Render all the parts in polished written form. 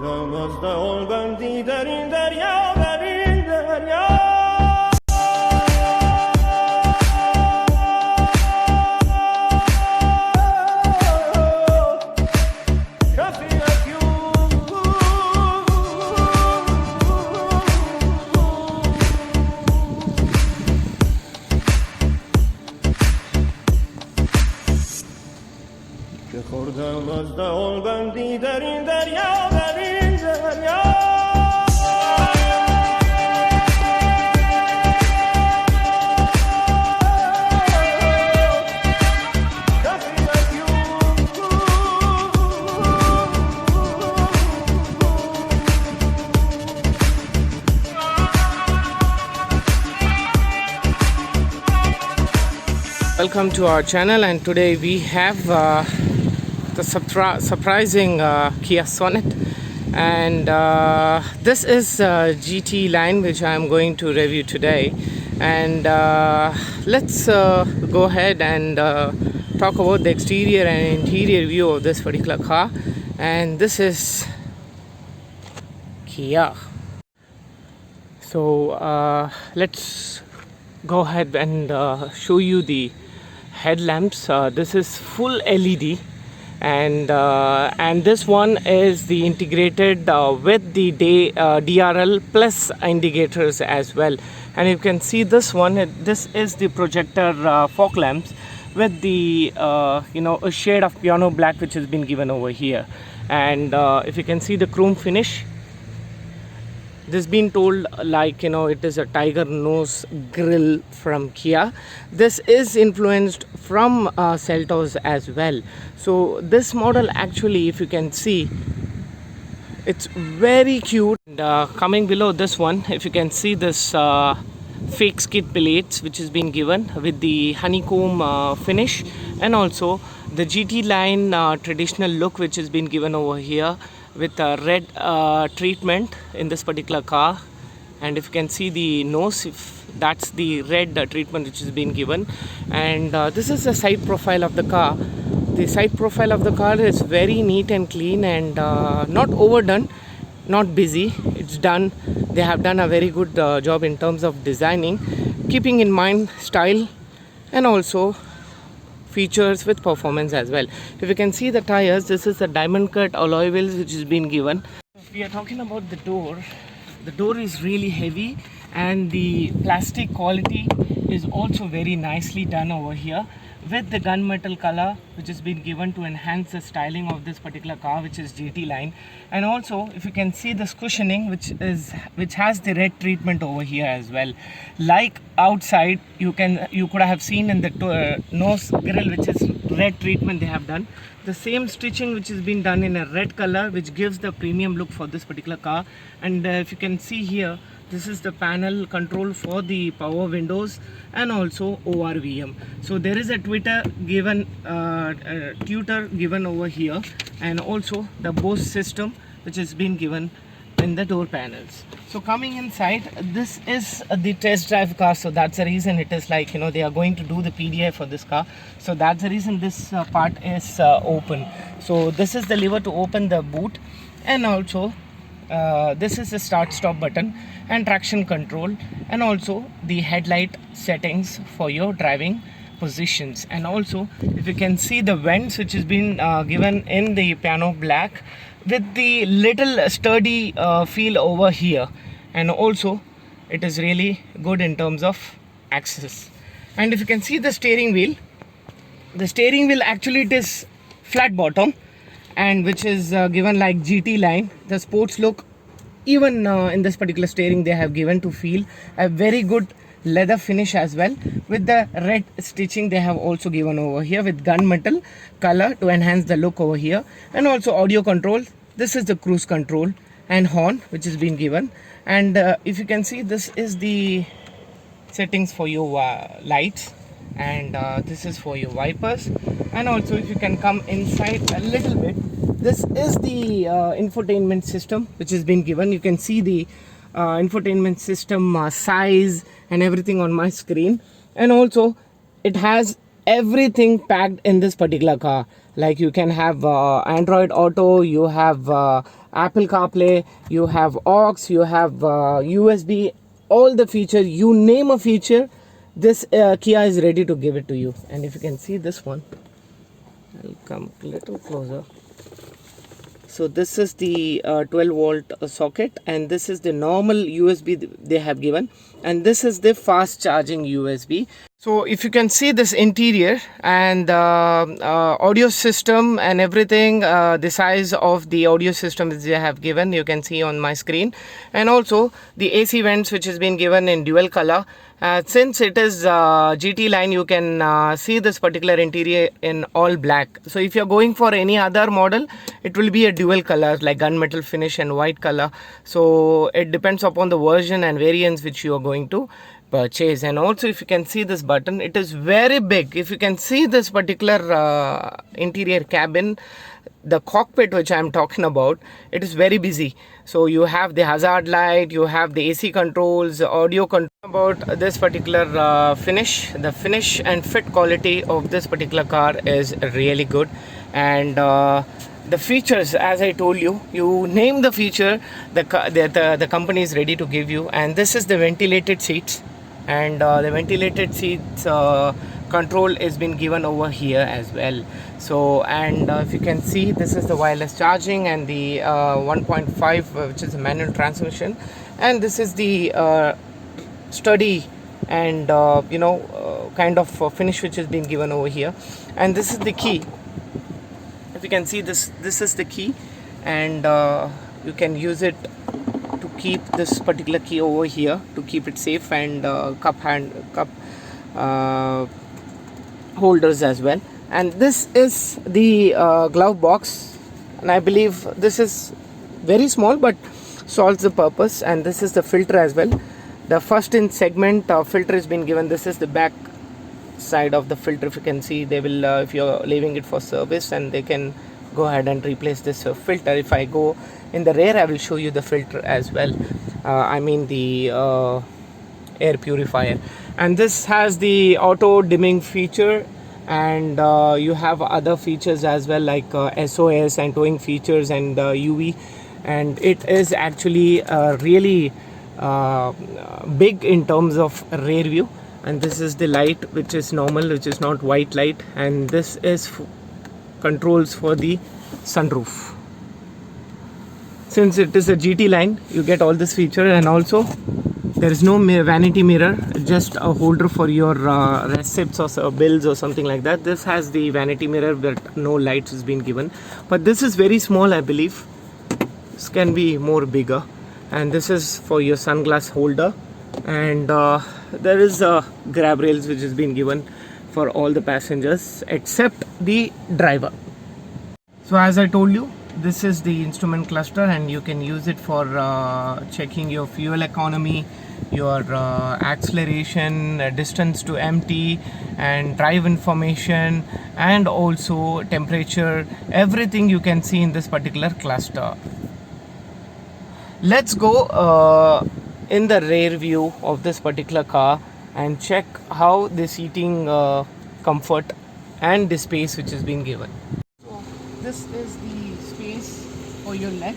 خردمزده olbandi derin derya derin derya şafiyet yok خردمزده olbandi derin derya derin derya Welcome to our channel, and today we have the surprising Kia Sonet, and this is GT line which I am going to review today. And let's go ahead and talk about the exterior and interior view of this particular car. And this is Kia. So let's go ahead and show you the headlamps. This is full LED, and this one is the integrated with the DRL plus indicators as well. And you can see this one, this is the projector fog lamps with the a shade of piano black which has been given over here. And if you can see the chrome finish, this been told it is a tiger nose grille from Kia. This is influenced from Seltos as well. So this model actually, if you can see, it's very cute. And coming below this one, if you can see this fake skid plates which has been given with the honeycomb finish, and also the GT line traditional look which has been given over here with a red treatment in this particular car. And if you can see the nose, if that's the red treatment which has been given. And this is the side profile of the car. The side profile of the car is very neat and clean, and not overdone, not busy. It's done. They have done a very good job in terms of designing, keeping in mind style and also features with performance as well. If you can see the tires, this is the diamond cut alloy wheels which has been given. If we are talking about the door is really heavy, and the plastic quality is also very nicely done over here with the gunmetal color which has been given to enhance the styling of this particular car, which is GT line. And also if you can see this cushioning which has the red treatment over here as well. Like outside, you could have seen in the nose grille which is red treatment they have done. The same stitching which has been done in a red color, which gives the premium look for this particular car. And if you can see here, this is the panel control for the power windows and also ORVM. So there is a tutor given over here, and also the Bose system which has been given in the door panels. So coming inside, this is the test drive car, so that's the reason it is they are going to do the PDI for this car. So that's the reason this part is open. So this is the lever to open the boot, and also this is the start stop button and traction control, and also the headlight settings for your driving positions. And also if you can see the vents which has been given in the piano black with the little sturdy feel over here, and also it is really good in terms of access. And if you can see the steering wheel actually, it is flat bottom, and which is given like GT line. The sports look, even in this particular steering, they have given to feel a very good leather finish as well, with the red stitching they have also given over here with gunmetal color to enhance the look over here. And also audio control, this is the cruise control and horn which is being given. And if you can see, this is the settings for your lights, and this is for your wipers. And also if you can come inside a little bit, this is the infotainment system which has been given. You can see the infotainment system size and everything on my screen. And also it has everything packed in this particular car, Like you can have Android Auto, you have Apple CarPlay, you have aux, you have USB, all the features, you name a feature, this Kia is ready to give it to you. And if you can see this one, I'll come a little closer. So this is the 12 volt socket, and this is the normal USB they have given, and this is the fast charging USB. So if you can see this interior and the audio system and everything, the size of the audio system that they have given, you can see on my screen, and also the AC vents which has been given in dual color. Since it is GT line, you can see this particular interior in all black. So if you're going for any other model, it will be a dual color like gunmetal finish and white color. So it depends upon the version and variants which you are going to purchase. And also if you can see this button, it is very big. If you can see this particular interior cabin, the cockpit which I am talking about, it is very busy. So you have the hazard light, you have the AC controls, audio control. About this particular finish, the finish and fit quality of this particular car is really good. And the features, as I told you, you name the feature, the company is ready to give you. And this is the ventilated seats, and the ventilated seats control is been given over here as well. So, and if you can see, this is the wireless charging and the 1.5 which is a manual transmission, and this is the sturdy and kind of finish which has been given over here. And this is the key. If you can see, this is the key, and you can use it to keep this particular key over here to keep it safe, and cup holders as well. And this is the glove box, and I believe this is very small but solves the purpose. And this is the filter as well. The first in segment filter has been given. This is the back side of the filter. If you can see, they will if you're leaving it for service, and they can go ahead and replace this filter. If I go in the rear, I will show you the filter as well. I mean the air purifier. And this has the auto dimming feature, and you have other features as well, like SOS and towing features and UV. And it is actually really big in terms of rear view. And this is the light which is normal, which is not white light, and this is controls for the sunroof. Since it is a GT line, you get all this feature. And also there is no vanity mirror, just a holder for your receipts or bills or something like that. This has the vanity mirror, but no lights has been given. But this is very small, I believe. This can be more bigger. And this is for your sunglass holder. And there is a grab rails which has been given for all the passengers except the driver. So as I told you, this is the instrument cluster, and you can use it for checking your fuel economy, your acceleration, distance to empty, and drive information, and also temperature. Everything you can see in this particular cluster. Let's go in the rear view of this particular car and check how the seating comfort and the space which has been given. So this is the space for your leg,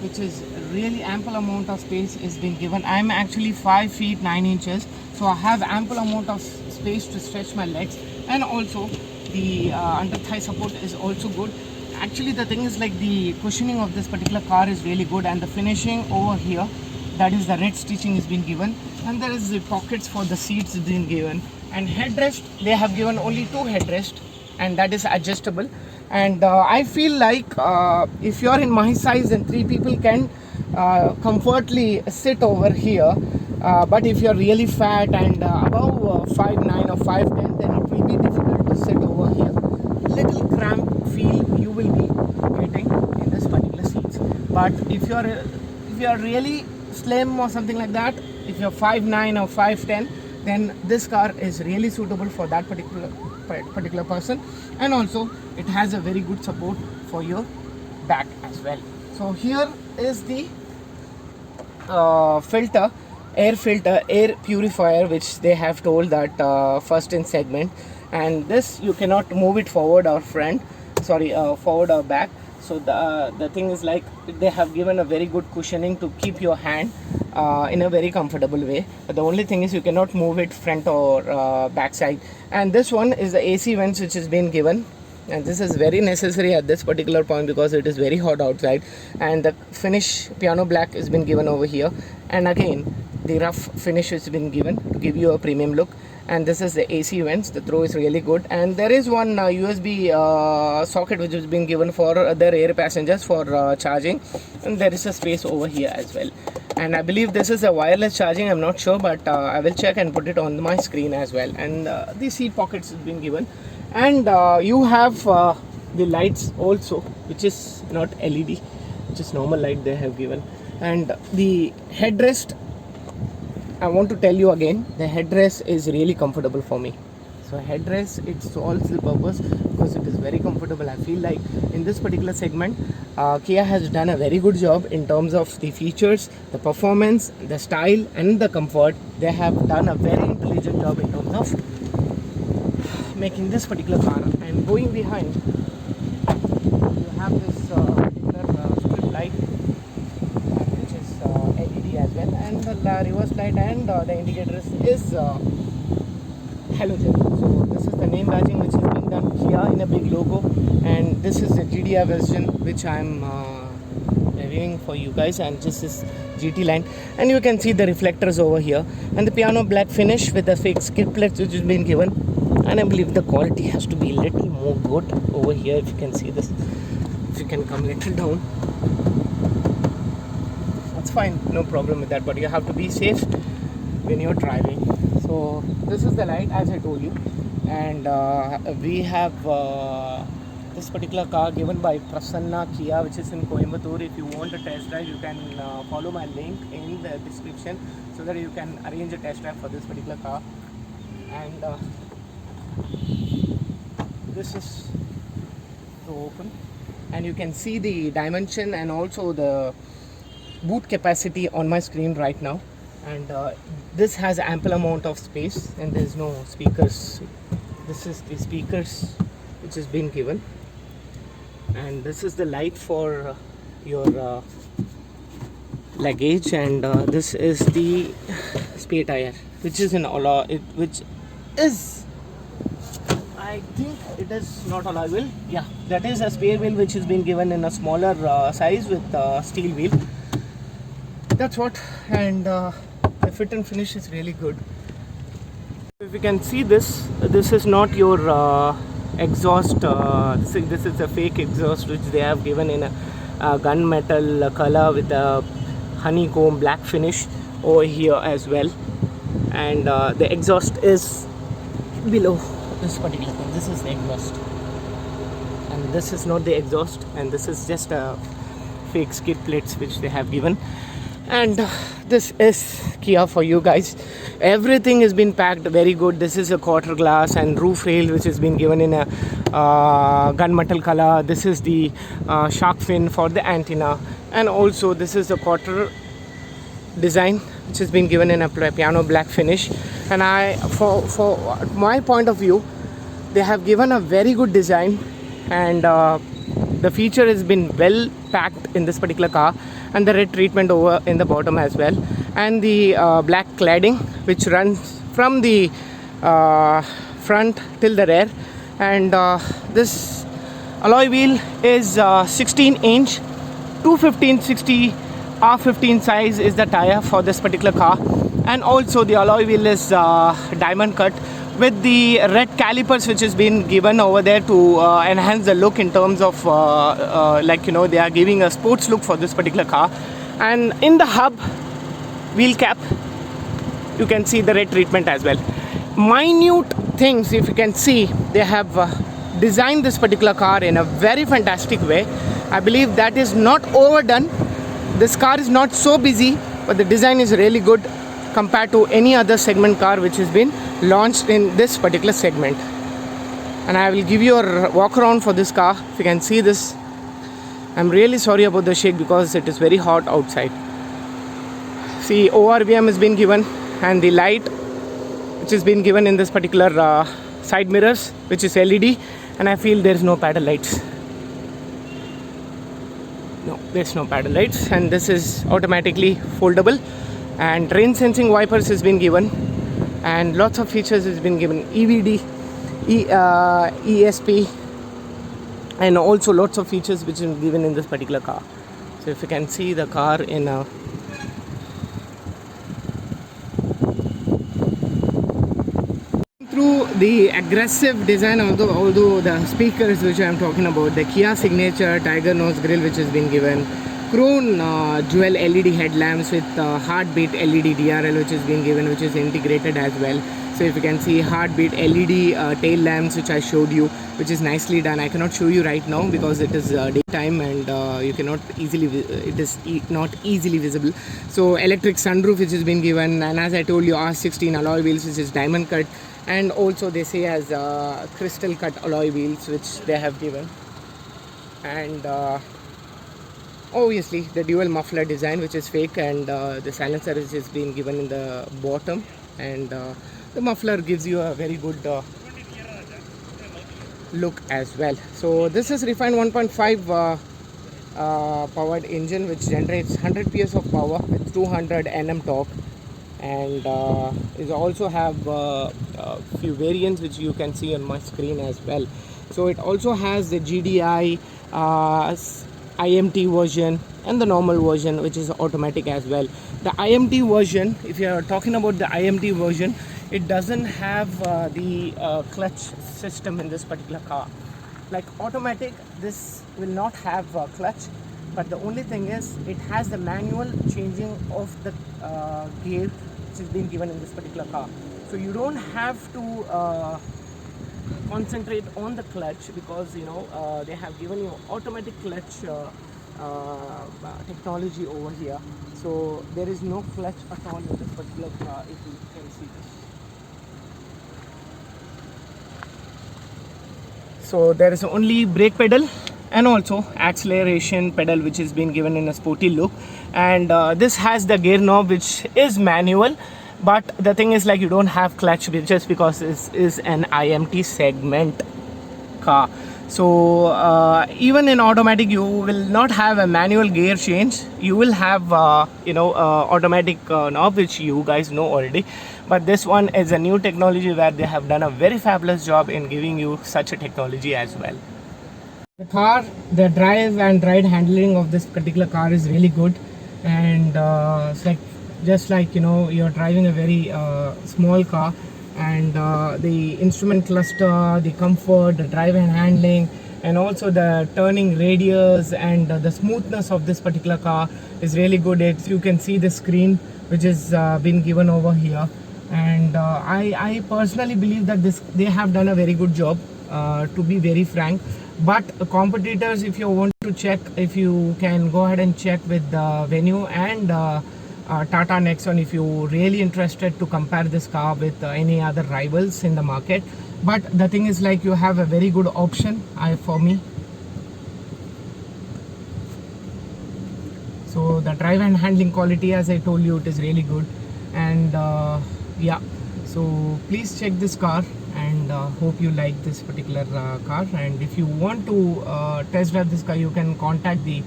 which is really ample amount of space is been given. I'm actually 5 feet 9 inches, so I have ample amount of space to stretch my legs. And also the under thigh support is also good. Actually the thing is, like, the cushioning of this particular car is really good, and the finishing over here, that is the red stitching is been given. And there is the pockets for the seats been given. And headrest, they have given only 2 headrest, and that is adjustable. And I feel like if you are in my size, then 3 people can comfortably sit over here. But if you are really fat and above 5'9" or 5'10", then it will be difficult to sit over here. Little cramped feel you will be getting in this particular seats. But if you are really slim or something like that, if you're 5'9" or 5'10", then this car is really suitable for that particular person. And also it has a very good support for your back as well. So here is the air purifier, which they have told that first in segment. And this, you cannot move it forward or front, sorry, forward or back. So the thing is like they have given a very good cushioning to keep your hand in a very comfortable way. But the only thing is you cannot move it front or back side. And this one is the AC vents which has been given, and this is very necessary at this particular point because it is very hot outside. And the finish piano black has been given over here, and again the rough finish has been given to give you a premium look. And this is the AC vents. The throw is really good, and there is one USB socket which has been given for the rear passengers for charging, and there is a space over here as well. And I believe this is a wireless charging, I'm not sure, but I will check and put it on my screen as well. And the seat pockets has been given, and you have the lights also, which is not LED, which is normal light they have given. And the headrest, I want to tell you again, the headrest is really comfortable for me. So headrest, it solves the purpose because it is very comfortable. I feel like in this particular segment, Kia has done a very good job in terms of the features, the performance, the style and the comfort. They have done a very intelligent job in terms of making this particular car. And going behind, you have this particular strip light, which is LED as well, and the reverse light and the indicators is halogen. So this is the name badging which is being done here in a big logo, and this is the GDI version which I'm reviewing for you guys, and this is GT line, and you can see the reflectors over here, and the piano black finish with the fake skid plates which has been given. And I believe the quality has to be a little more good over here. If you can see this, if you can come little down, that's fine, no problem with that, but you have to be safe when you're driving. So this is the light as I told you, and we have this particular car given by Prasanna Kia, which is in Coimbatore. If you want a test drive, you can follow my link in the description so that you can arrange a test drive for this particular car. And this is to open, and you can see the dimension and also the boot capacity on my screen right now. And this has ample amount of space, and there is no speakers. This is the speakers which has been given, and this is the light for your luggage. And this is the spare tire which is in alloy, which is, I think it is not alloy wheel. Yeah, that is a spare wheel which has been given in a smaller size with steel wheel. That's what. And the fit and finish is really good. If you can see this is not your exhaust. This is a fake exhaust which they have given in a gunmetal color with a honeycomb black finish over here as well. And the exhaust is below this particular thing. This is the exhaust, and this is not the exhaust, and this is just a fake skid plates which they have given. And this is Kia for you guys. Everything has been packed very good. This is a quarter glass and roof rail which has been given in a gunmetal color. This is the shark fin for the antenna, and also this is a quarter design which has been given in a piano black finish. And for my point of view, they have given a very good design, and the feature has been well packed in this particular car, and the red treatment over in the bottom as well, and the black cladding which runs from the front till the rear. And this alloy wheel is 16-inch, 215/60 R15 size is the tire for this particular car. And also the alloy wheel is diamond cut with the red calipers which has been given over there to enhance the look in terms of like, you know, they are giving a sports look for this particular car. And in the hub wheel cap, you can see the red treatment as well. Minute things, if you can see, they have designed this particular car in a very fantastic way. I believe that is not overdone. This car is not so busy, but the design is really good compared to any other segment car which has been launched in this particular segment. And I will give you a walk around for this car. If you can see this, I'm really sorry about the shake because it is very hot outside. See, ORVM has been given, and the light which has been given in this particular side mirrors which is LED, and I feel there's no paddle lights. No, there's no paddle lights, and this is automatically foldable, and rain sensing wipers has been given, and lots of features has been given, EVD, ESP, and also lots of features which is given in this particular car. So if you can see the car in a through the aggressive design, although the speakers which I am talking about, the Kia signature tiger nose grille which has been given, chrome dual LED headlamps with heartbeat LED DRL which has been given, which is integrated as well. So if you can see heartbeat LED tail lamps which I showed you, which is nicely done. I cannot show you right now because it is daytime and you cannot easily, it is not easily visible. So electric sunroof which has been given, and as I told you, R16 alloy wheels which is diamond cut, and also they say as crystal cut alloy wheels which they have given, and obviously the dual muffler design which is fake, and the silencer which is being given in the bottom, and the muffler gives you a very good look as well. So this is refined 1.5 powered engine which generates 100 PS of power with 200 Nm torque, and it also have a few variants which you can see on my screen as well. So it also has the GDI, IMT version, and the normal version which is automatic as well. The IMT version, if you are talking about the IMT version, it doesn't have the clutch system in this particular car. Like automatic, this will not have a clutch, but the only thing is it has the manual changing of the gear which is being given in this particular car. So you don't have to concentrate on the clutch because you know they have given you automatic clutch technology over here. So there is no clutch at all in this particular car, if you can see this. So there is only brake pedal and also acceleration pedal which is being given in a sporty look, and this has the gear knob which is manual, but the thing is like you don't have clutch just because this is an IMT segment car. So even in automatic you will not have a manual gear change, you will have automatic knob which you guys know already, but this one is a new technology where they have done a very fabulous job in giving you such a technology as well. The car, the drive and ride handling of this particular car is really good, and it's like just like you're driving a very small car, and the instrument cluster, the comfort, the drive and handling, and also the turning radius and the smoothness of this particular car is really good. You can see the screen which is been given over here, and I personally believe that they have done a very good job, to be very frank. But competitors, if you want to check, if you can go ahead and check with Venue and Tata Nexon if you're really interested to compare this car with any other rivals in the market. But the thing is like you have a very good option for me. So the drive and handling quality, as I told you, it is really good, and yeah, so please check this car, and hope you like this particular car. And if you want to test drive this car, you can contact the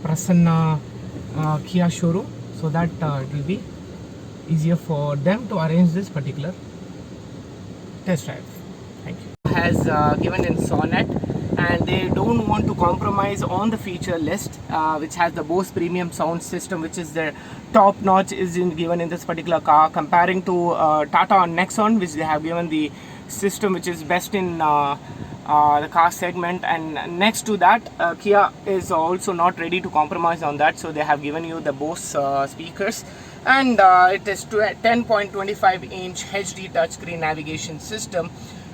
Prasanna Kia showroom, so that it will be easier for them to arrange this particular test drive. Thank you. Has given in Sonnet, and they don't want to compromise on the feature list, which has the Bose premium sound system, which is the top notch is given in this particular car, comparing to Tata Nexon, which they have given the system which is best in the car segment. And next to that, Kia is also not ready to compromise on that, so they have given you the Bose speakers, and it is 10.25 inch HD touchscreen navigation system,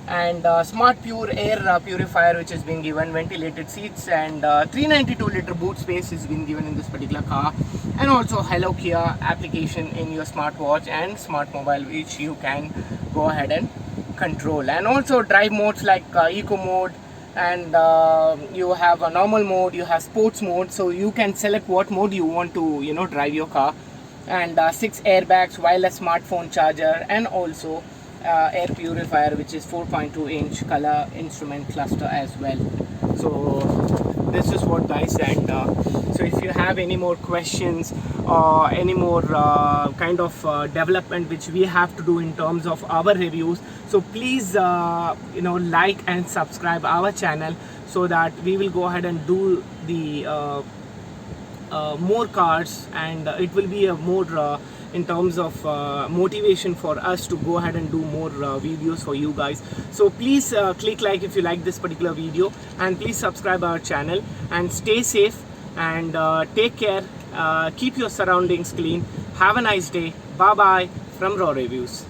and smart pure air purifier which has been given, ventilated seats, and 392 liter boot space is been given in this particular car, and also Hello Kia application in your smartwatch and smart mobile which you can go ahead and control. And also drive modes like eco mode, and you have a normal mode, you have sports mode, so you can select what mode you want to drive your car, and 6 airbags, wireless smartphone charger, and also air purifier, which is 4.2 inch color instrument cluster as well. So this is what, guys. And so if you have any more questions or any more kind of development which we have to do in terms of our reviews, so please like and subscribe our channel, so that we will go ahead and do the more cars, and it will be a more in terms of motivation for us to go ahead and do more videos for you guys. So please click like if you like this particular video, and please subscribe our channel, and stay safe, and take care. Keep your surroundings clean. Have a nice day. Bye bye from Raw Reviews.